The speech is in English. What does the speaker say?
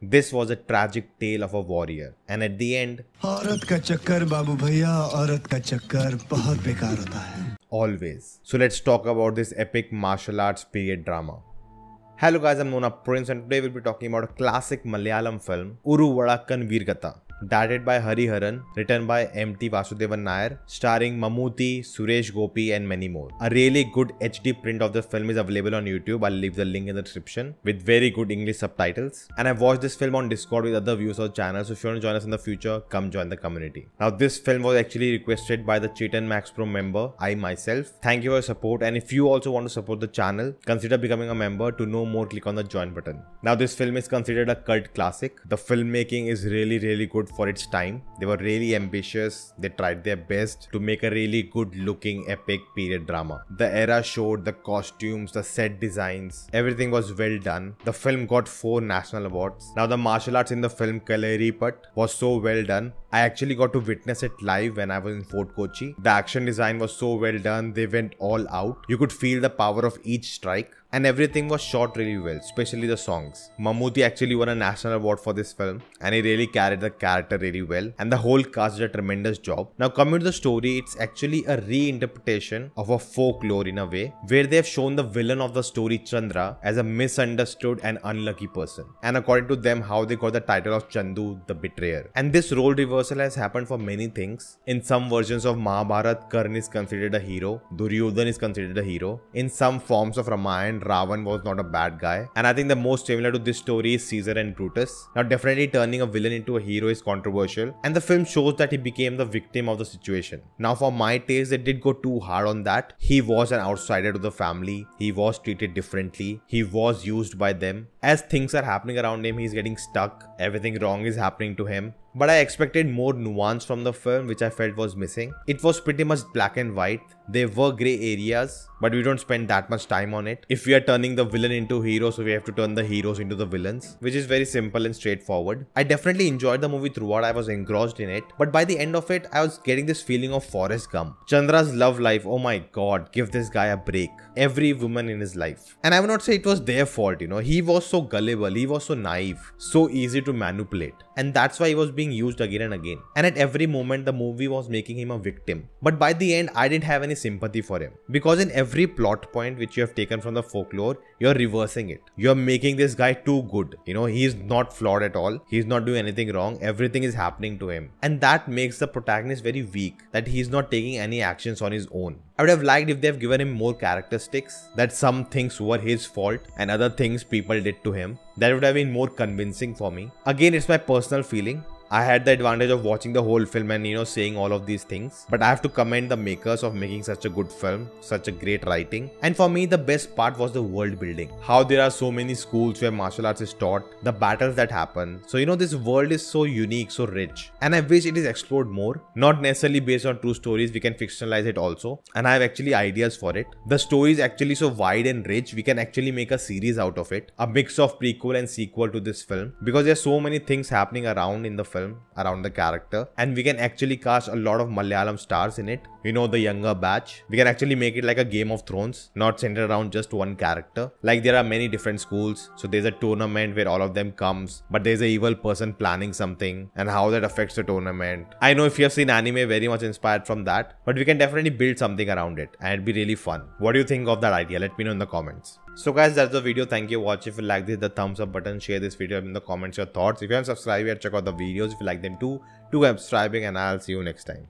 This was a tragic tale of a warrior, and at the end, औरत का चक्कर बाबू भैया, औरत का चक्कर बहुत बेकार होता है. Always. So let's talk about this epic martial arts period drama. Hello guys, I'm Nona Prince and today we'll be talking about a classic Malayalam film, Oru Vadakkan Veeragatha. Directed by Hariharan, written by M.T. Vasudevan Nair, starring Mammootty, Suresh Gopi and many more. A really good HD print of the film is available on YouTube. I'll leave the link in the description with very good English subtitles. And I've watched this film on Discord with other viewers of the channel, so if you want to join us in the future, come join the community. Now this film was actually requested by the Chathiyan Max Pro member, I myself. Thank you for your support, and if you also want to support the channel, consider becoming a member. To know more, click on the join button. Now this film is considered a cult classic. The filmmaking is really good for its time. They were really ambitious. They tried their best to make a really good looking epic period drama. The era showed, the costumes, the set designs, everything was well done. The film got 4 national awards. Now the martial arts in the film Kalaripat was so well done. I actually got to witness it live when I was in Fort Kochi. The action design was so well done. They went all out. You could feel the power of each strike. And everything was shot really well, especially the songs. Mammootty actually won a national award for this film and he really carried the character really well, and the whole cast did a tremendous job. Now coming to the story, it's actually a reinterpretation of a folklore in a way, where they have shown the villain of the story, Chandra, as a misunderstood and unlucky person, and according to them how they got the title of Chandu the Betrayer. And this role reversal has happened for many things. In some versions of Mahabharata, Karna is considered a hero, Duryodhan is considered a hero. In some forms of Ramayana, Ravan was not a bad guy, and I think the most similar to this story is Caesar and Brutus. Now definitely turning a villain into a hero is controversial, and the film shows that he became the victim of the situation. Now for my taste, they did go too hard on that. He was an outsider to the family, he was treated differently, he was used by them. As things are happening around him, he's getting stuck, everything wrong is happening to him. But I expected more nuance from the film, which I felt was missing. It was pretty much black and white. There were grey areas, but we don't spend that much time on it. If we are turning the villain into heroes, so we have to turn the heroes into the villains, which is very simple and straightforward. I definitely enjoyed the movie throughout. I was engrossed in it, but by the end of it, I was getting this feeling of Forrest Gump. Chandra's love life, oh my god, give this guy a break. Every woman in his life. And I would not say it was their fault, you know. He was so gullible, he was so naive, so easy to manipulate. And that's why he was being used again and again. And at every moment, the movie was making him a victim. But by the end, I didn't have any sympathy for him. Because in every plot point which you have taken from the folklore, you're reversing it. You're making this guy too good. You know, he's not flawed at all. He's not doing anything wrong. Everything is happening to him. And that makes the protagonist very weak. That he's not taking any actions on his own. I would have liked if they have given him more characteristics, that some things were his fault and other things people did to him. That would have been more convincing for me. Again, it's my personal feeling. I had the advantage of watching the whole film and, you know, saying all of these things. But I have to commend the makers of making such a good film, such a great writing. And for me, the best part was the world building. How there are so many schools where martial arts is taught, the battles that happen. So, you know, this world is so unique, so rich. And I wish it is explored more. Not necessarily based on true stories, we can fictionalize it also. And I have actually ideas for it. The story is actually so wide and rich, we can actually make a series out of it. A mix of prequel and sequel to this film. Because there are so many things happening around in the film, around the character, and we can actually cast a lot of Malayalam stars in it, you know, the younger batch. We can actually make it like a Game of Thrones, not centered around just one character. Like there are many different schools, so there's a tournament where all of them comes, but there's an evil person planning something and how that affects the tournament. I know if you have seen anime, very much inspired from that, but we can definitely build something around it and it'd be really fun. What do you think of that idea? Let me know in the comments. So guys, that's the video. Thank you for watching. If you like this, hit the thumbs up button, share this video in the comments your thoughts. If you haven't subscribed yet, check out the videos. If you like them too, do subscribing, and I'll see you next time.